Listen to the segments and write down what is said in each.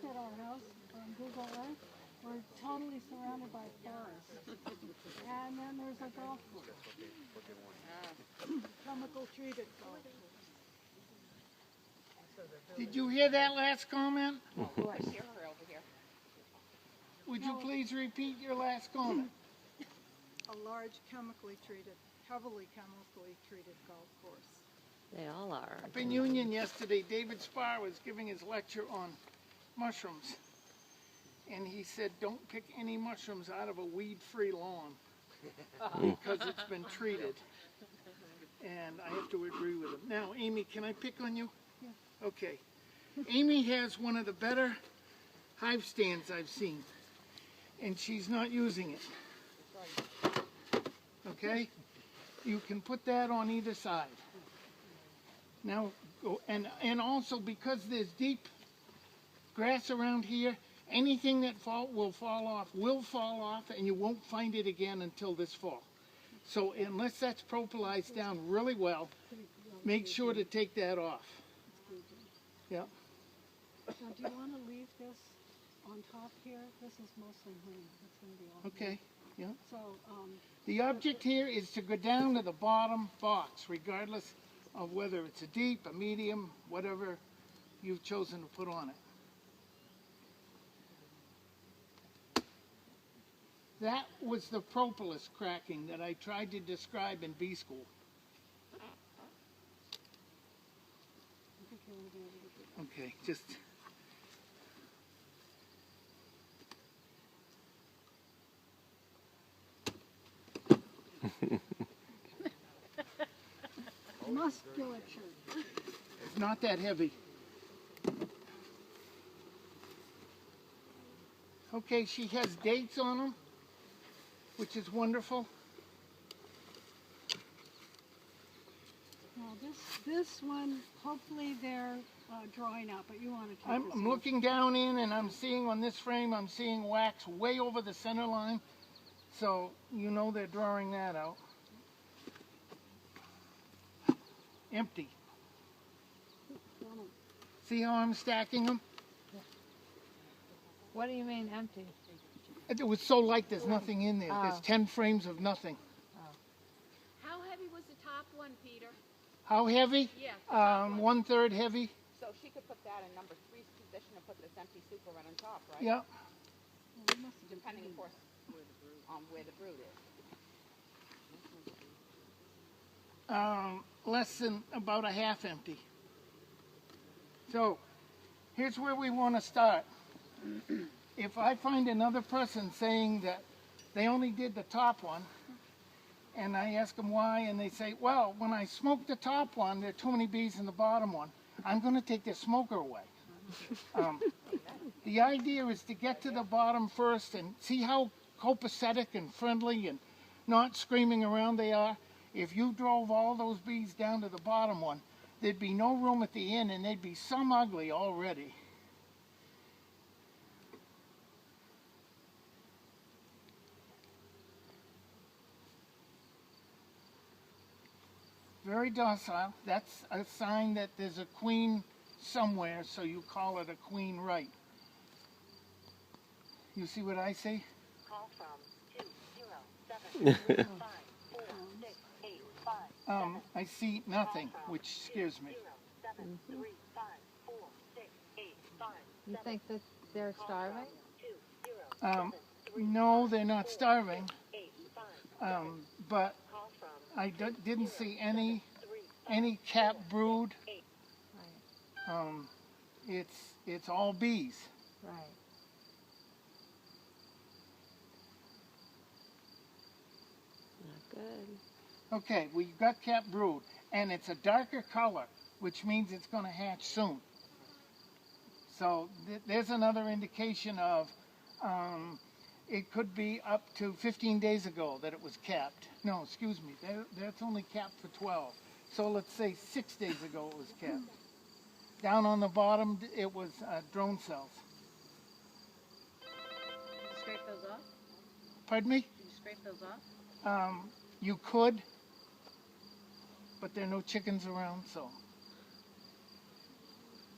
at our house on Google Earth, we're totally surrounded by forests. And then there's a golf course. Chemical treated golf course. Did you hear that last comment? Oh, I hear her over here. Would you please repeat your last comment? A large heavily chemically treated golf course. They all are. Up in Union yesterday, David Spar was giving his lecture on mushrooms. And he said, don't pick any mushrooms out of a weed-free lawn because it's been treated. And I have to agree with him. Now, Amy, can I pick on you? Yeah. Okay. Amy has one of the better hive stands I've seen. And she's not using it. Okay? You can put that on either side. Now, and also because there's deep grass around here, anything that will fall off, and you won't find it again until this fall. So unless that's propolized down really well, make sure to take that off. Yeah. Now, do you want to leave this on top here? This is mostly honey. It's going to be all Okay. Yeah. So, the object here is to go down to the bottom box, regardless of whether it's a deep, a medium, whatever you've chosen to put on it. That was the propolis cracking that I tried to describe in B school. Okay, just... musculature. It's not that heavy. Okay, she has dates on them, which is wonderful. Now this one, hopefully they're drawing out, but you want to take this I'm one. looking down in and I'm seeing on this frame, I'm seeing wax way over the center line. So you know they're drawing that out. Empty. See how I'm stacking them? What do you mean empty? It was so light there's nothing in there. There's 10 frames of nothing. How heavy was the top one, Peter? How heavy? Yeah. the top one. 1/3 heavy. So she could put that in number 3's position and put this empty super one on top, right? Yeah. Depending, of course, on where the brood is. Less than about a half empty. So here's where we want to start. If I find another person saying that they only did the top one, and I ask them why, and they say, well, when I smoke the top one, there are too many bees in the bottom one, I'm going to take the smoker away. The idea is to get to the bottom first and see how copacetic and friendly and not screaming around they are. If you drove all those bees down to the bottom one, there'd be no room at the end, and they'd be some ugly already. Very docile. That's a sign that there's a queen somewhere, so you call it a queen right. You see what I see? Call from 207-546-855. I see nothing, which scares me. 207-354-685. You think that they're starving? No, they're not starving, but I didn't see any cap brood. It's all bees. Right. Not good. Okay, we got cap brood, and it's a darker color, which means it's going to hatch soon. So there's another indication of it could be up to 15 days ago that it was capped. No, excuse me, that's only capped for 12. So let's say 6 days ago it was capped. Down on the bottom, it was drone cells. Did you scrape those off? Pardon me? Did you scrape those off? You could, but there are no chickens around, so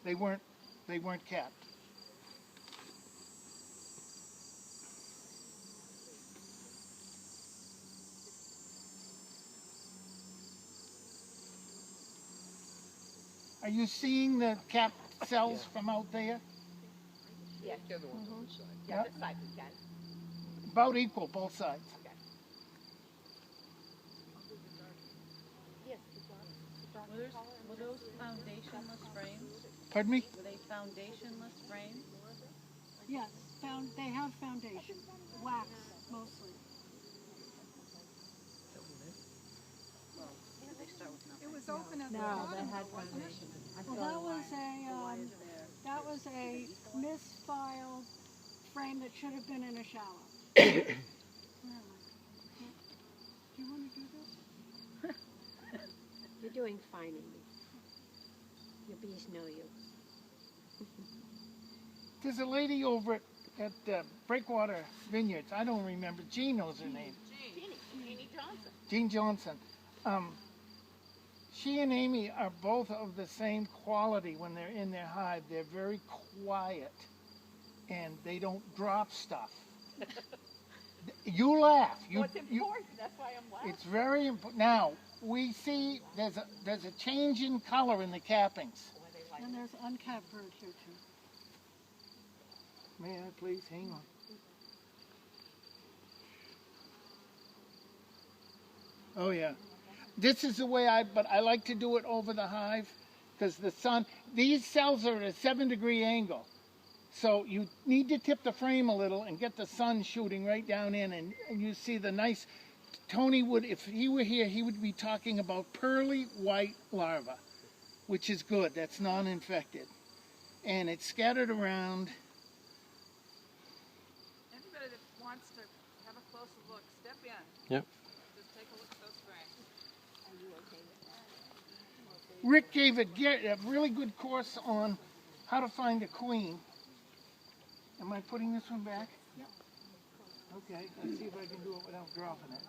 they weren't capped. Are you seeing the capped cells from out there? Yeah. Yeah. Yeah, this side we can. About equal, both sides. Yes. Were those foundationless frames? Pardon me? Were they foundationless frames? Yes, they have foundation, wax mostly. It was open at the No, bottom. they had wasn't it? foundation. I Well, saw that was a misfiled frame that should have been in a shallow. Where am I? Do you want to do this? You're doing fine, Amy. Your bees know you. There's a lady over at Breakwater Vineyards. I don't remember. Jean knows her name. Jeannie Johnson. Jean Johnson. She and Amy are both of the same quality when they're in their hive. They're very quiet and they don't drop stuff. You laugh. Well, it's important. That's why I'm laughing. It's very important. Now, we see there's a change in color in the cappings. And there's uncapped bird here too. May I please hang on? Oh yeah. This is the way but I like to do it over the hive because the sun, these cells are at a 7-degree angle. So you need to tip the frame a little and get the sun shooting right down in and you see the nice, Tony would, if he were here, he would be talking about pearly white larva, which is good. That's non-infected. And it's scattered around. Anybody that wants to have a closer look, step in. Yep. Just take a look at those frames. Rick gave a really good course on how to find a queen. Am I putting this one back? Yep. Okay, let's see if I can do it without dropping it.